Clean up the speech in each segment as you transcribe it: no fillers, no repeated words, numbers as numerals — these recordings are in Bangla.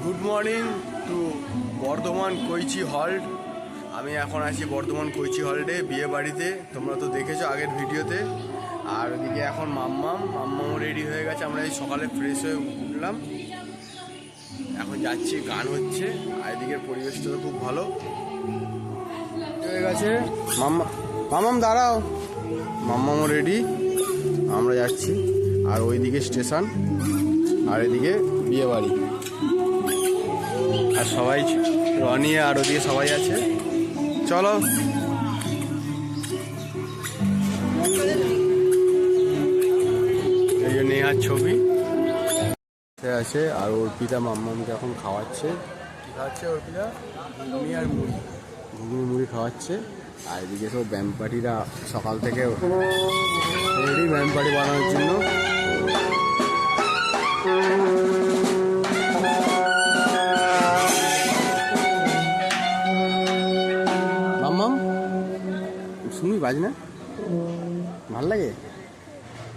Good morning to Bardhaman Kaichi halt. আমি এখন আছি বর্ধমান কৈচি হল্টে বিয়ে বাড়িতে, তোমরা তো দেখেছো আগের ভিডিওতে। আর ওদিকে এখন মাম্মামও রেডি হয়ে গেছে। আমরা এই সকালে ফ্রেশ হয়ে উঠলাম, এখন যাচ্ছি, গান হচ্ছে। আর এদিকের পরিবেশটা তো খুব ভালো হয়ে গেছে। মাম্মাম দাঁড়াও, মাম্মামও রেডি, আমরা যাচ্ছি। আর ওইদিকে স্টেশন, আর এদিকে বিয়ে বাড়ি। আর সবাই, রনি আর ওদিকে সবাই আছে। চলো, এই যে নেহার ছবি আছে। আর অর্পিতা মাম্মামকে এখন খাওয়াচ্ছে। কি খাওয়াচ্ছে অর্পিতা? ঘুগনি আর মুড়ি, ঘুগনি মুড়ি খাওয়াচ্ছে। আর এদিকে সব ব্যাম্পাটিরা সকাল থেকে রেডি ব্যাম্পাটি বানানোর জন্য। মাম্মাম শুনি বাজ না, ভাল লাগে,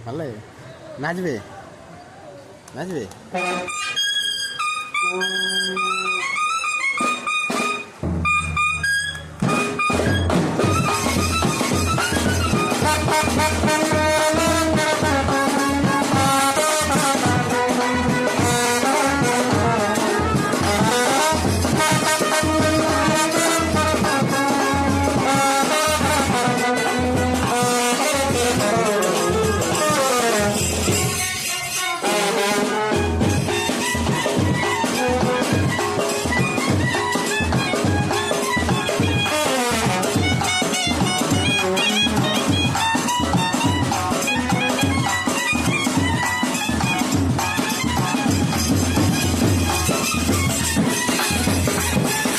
ভাল লাগে। নাচবে নাচবে।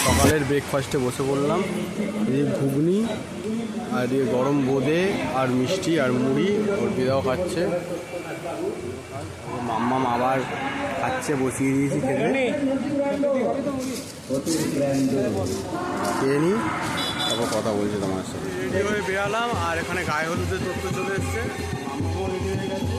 সকালের ব্রেকফাস্টে বসে পড়লাম। এই ঘুগনি আর দিয়ে গরম বোঁদে আর মিষ্টি আর মুড়ি, অর্পিতাও খাচ্ছে। মাম্মাম আবার খাচ্ছে, বসিয়ে দিয়েছি খেতে। খেয়ে নি, তারপর কথা বলছে তোমার সাথে। রেডি হয়ে বেরালাম, আর এখানে গায়ে হলুদের তথ্য চলে এসছে। মাম্মামও রেডি হয়ে গেছে।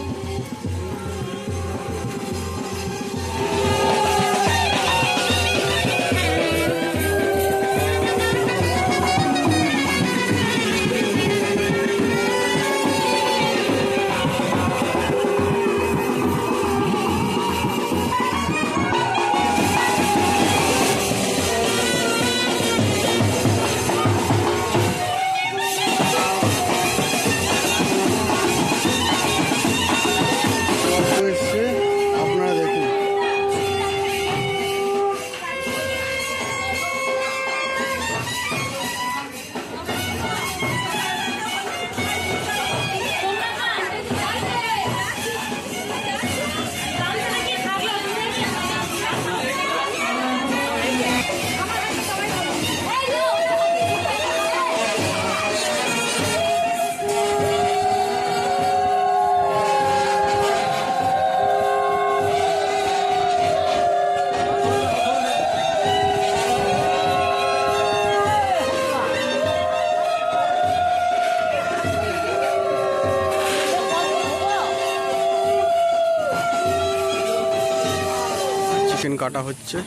চিকেন কাটা হচ্ছে,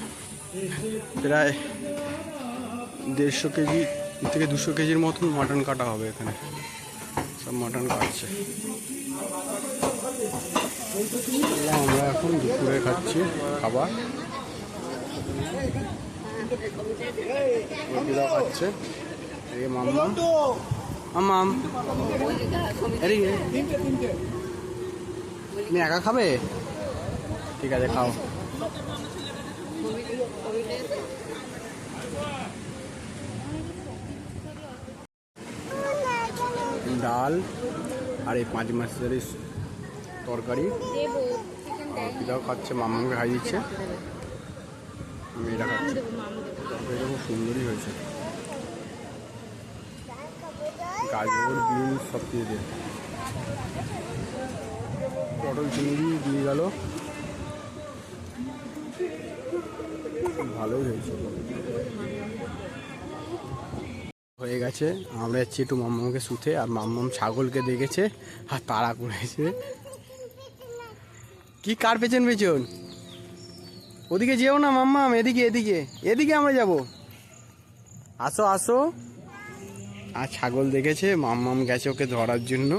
প্রায় 150 কেজি থেকে 200 কেজির মতন মাটন কাটা হবে এখানে। সব মাটন কাটছে। আমরা এখন দুপুরে খাচ্ছি খাবার, খাচ্ছে। মাম্মাম মাম্মাম তুমি একা খাবে? ঠিক আছে, খাও। ডাল আর এই 5 মাসের তরকারি। পিতাও খাচ্ছে, মাম্মাকে খাই দিচ্ছে, মেয়েটা খাচ্ছে। তরকারিটা খুব সুন্দরই হয়েছে, গাজর বিনস সব দিয়ে দিয়ে। পটল চিংড়ি দিয়ে গেল, ভালোই হয়েছে। হয়ে গেছে, আমরা যাচ্ছি একটু মাম্মামকে শুতে। আর মাম্মাম ছাগলকে দেখেছে আর তাড়া করেছে। কি কার পেছন পেছন? ওদিকে যেও না মাম্মাম, এদিকে এদিকে এদিকে আমরা যাব। আসো আসো। আর ছাগল দেখেছে, মাম্মাম গেছে ওকে ধরার জন্য।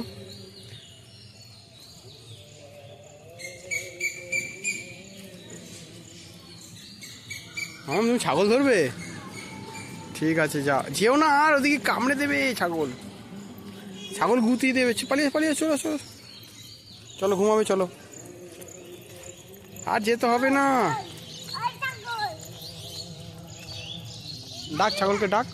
মাম্মাম তুমি ছাগল ধরবে? ঠিক আছে যা, যেও না আর, ওদিকে কামড়ে দেবে ছাগল, ছাগল গুতিয়ে দেবে। পালিয়ে পালিয়ে চলো চলো চলো, ঘুমাবে চলো, আর যেতে হবে না। ডাক ছাগলকে, ডাক।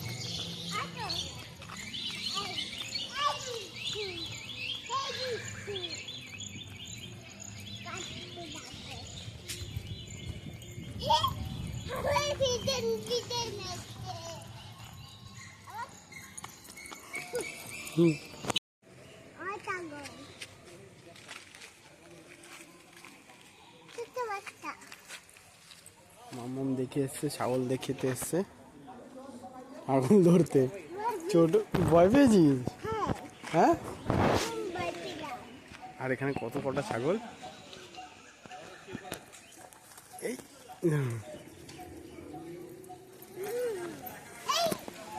মাম্মাম দেখে এসছে, ছাগল দেখতে এসছে, ছাগল ধরতে। ছোট ভয় পেয়েছিস? হ্যাঁ। আর এখানে কত কটা ছাগল।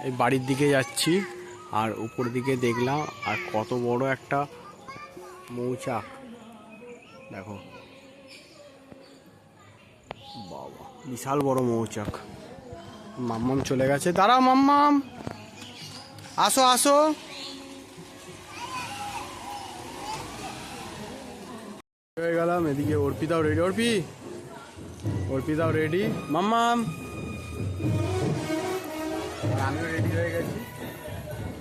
এই বাড়ির দিকে যাচ্ছি, আর উপর দিকে দেখলাম আর কত বড় একটা মৌচাক, দেখো বাবা, বিশাল বড় মৌচাক। মাম্মাম চলে গেছে, দাঁড়াও মাম্মাম, আসো আসো। হয়ে গেলাম এদিকে। অর্পিতাও রেডি, অর্পিতাও রেডি, মাম্মাম আমিও রেডি হয়ে গেছি,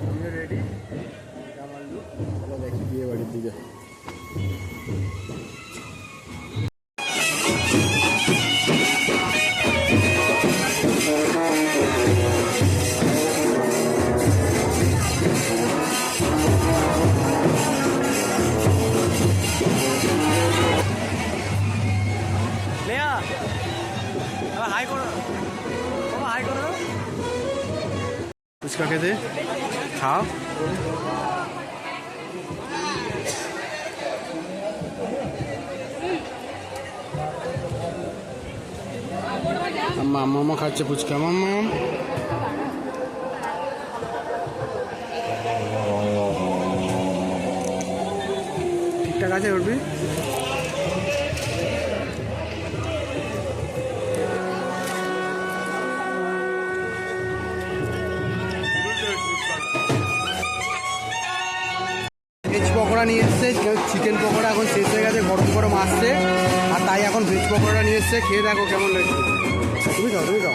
আমিও রেডি। চলো দেখি বিয়ে বাড়ির দিকে। হাই করো বাবা, হাই করো। ফুচকা খেতে খাও। মাম্মা খাচ্ছে ফুচকা, মাম্মাম। ঠিকঠাক আছে উঠবি? ভেজ পকোড়া নিয়ে এসছে, চিকেন পকোড়া এখন শেষ হয়ে গেছে, গরম গরম আসছে, আর তাই এখন ভেজ পকোড়া নিয়ে এসছে। খেয়ে দেখো কেমন লাগছে। তুমি খাও, তুমি খাও।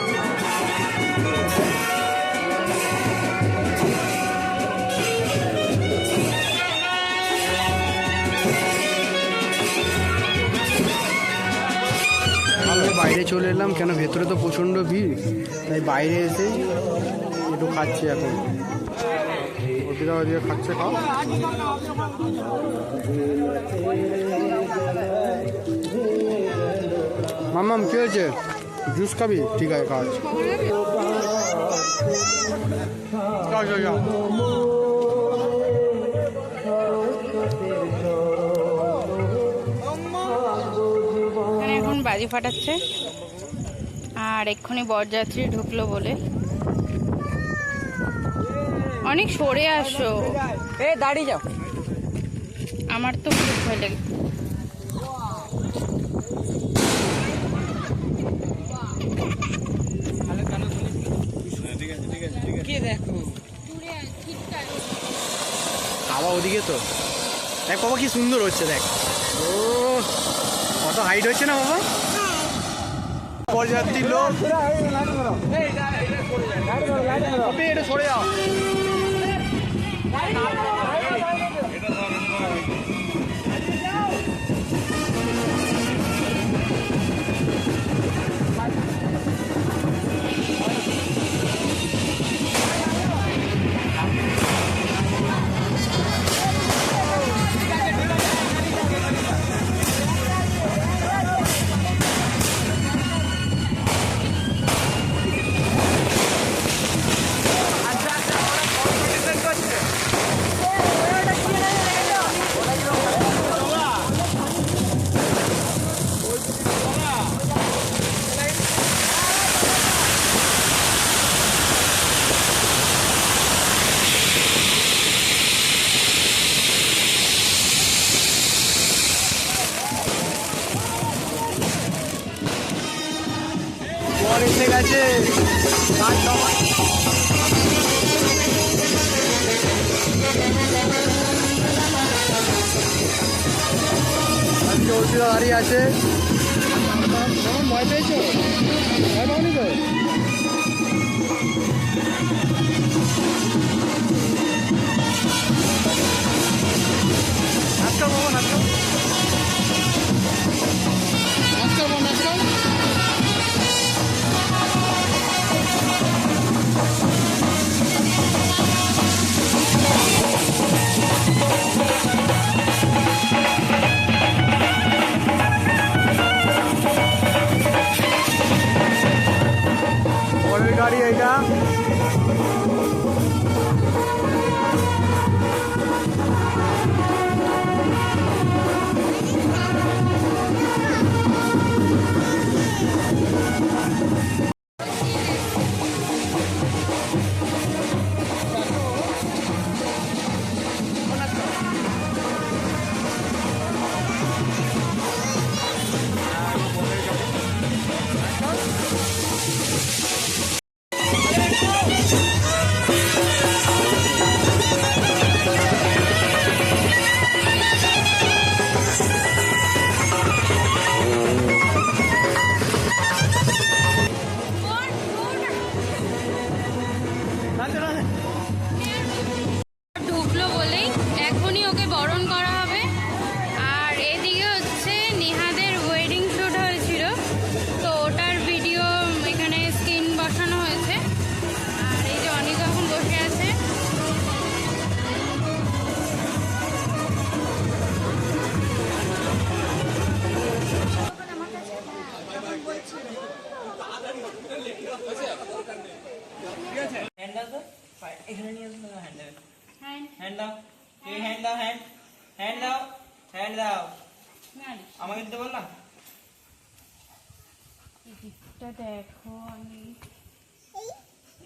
আমি বাইরে চলে এলাম, কেন ভেতরে তো প্রচণ্ড ভিড়, তাই বাইরে এসেই একটু খাচ্ছি এখন। ওদিকে ওদিকে খাচ্ছে, খাও। মাম্মাম কি হয়েছে? জুস খাবি? ঠিক আছে খাওয়াচ্ছি। এখন বাজি ফাটাচ্ছে, আর এক্ষুনি বরযাত্রী ঢুকলো বলে। অনেক সরে আসো, দাঁড়িয়ে যাও। আমার তো খুব ভয় লাগে। হাওয়া ওদিকে তো, দেখ বাবা কি সুন্দর হচ্ছে, দেখ ও কত হাইট হচ্ছে না বাবা। বরযাত্রী লোক, এটা সরে যাও। বর এসে গেছে। আজকে অর্পিতা দাঁড়িয়ে আছে। ভয় পেয়েছো? ভয় পাওনি তো? নাচকাও বাবা, নাচকাও। নাচকাও বাবা, নাচকাও। পরের গাড়ি এইটা। ঢুকলো বলেই এখনই ওকে বরণ করা হবে। আর এদিকে হচ্ছে নেহাদের ওয়েডিং শ্যুট হয়েছিল, তো ওটার ভিডিও এখানে স্ক্রিন বসানো হয়েছে। আর এই যে অনিক এখন বসে আছে। এখানে নিয়ে আসুন না, হ্যান্ড দাও, হ্যান্ড দাও, এই হ্যান্ড দাও, হ্যান্ড দাও, হ্যান্ড দাও। আমাকে দিতে বললাম। এদিকটা দেখো, আমি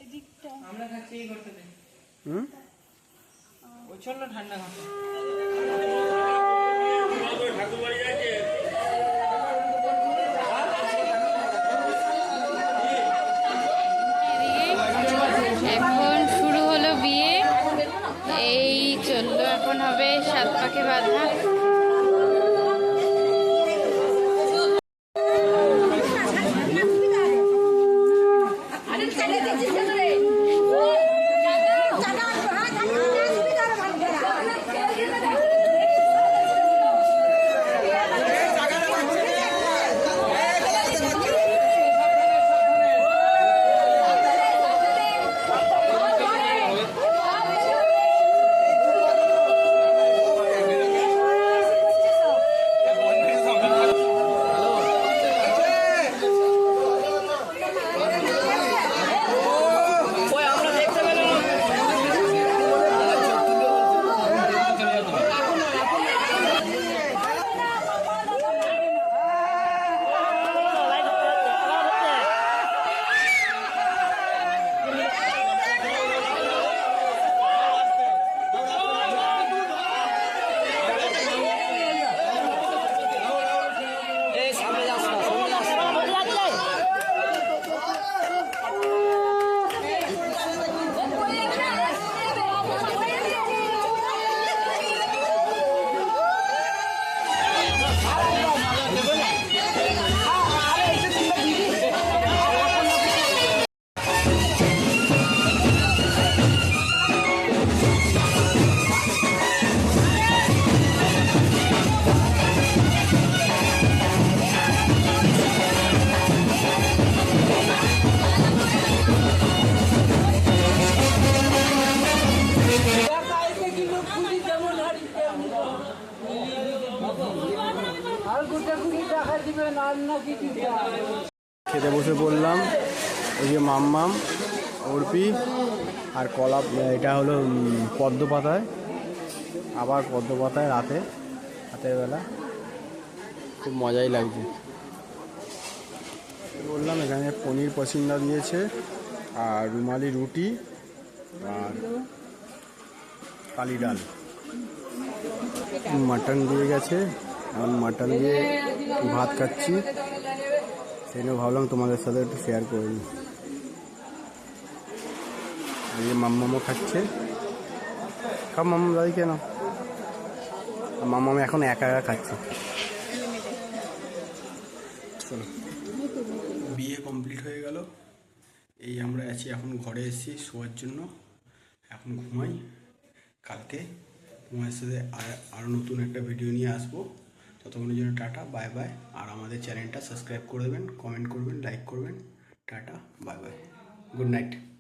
এদিকটা আমরা খাচ্ছি এই করতে দে। ওই চল ঠান্ডা খাচ্ছে। এখন শুরু হলো বিয়ে। এই চললো, এখন হবে 7 পাকে বাঁধা। খেতে বসে পড়লাম। ওই যে মাম্মাম, অর্পি আর কলা। এটা হলো পদ্ম পাতায়, আবার পদ্ম পাতায় রাতের বেলা। খুব মজাই লাগছে। বললাম এখানে পনির পসিন্দা দিয়েছে, আর রুমালি রুটি, আর কালি ডাল। মাটন দিয়ে গেছে, আমি মাটন দিয়ে ভাত খাচ্ছি। সেই জন্য ভাবলাম তোমাদের সাথে একটু শেয়ার করে নিই। এই যে মাম্মামও খাচ্ছে। খাও মাম্মা, দাদি কেন? মাম্মাম এখন একা একা খাচ্ছে। চলো, বিয়ে কমপ্লিট হয়ে গেল। এই আমরা আছি এখন, ঘরে এসেছি শোয়ার জন্য। এখন ঘুমাই। কালকে তোমার সাথে আরও নতুন একটা ভিডিও নিয়ে আসবো। ততক্ষণের জন্য টাটা, বাই বাই। আর আমাদের চ্যানেলটা সাবস্ক্রাইব করে দেবেন, কমেন্ট করবেন, লাইক করবেন। Tata, bye bye, good night.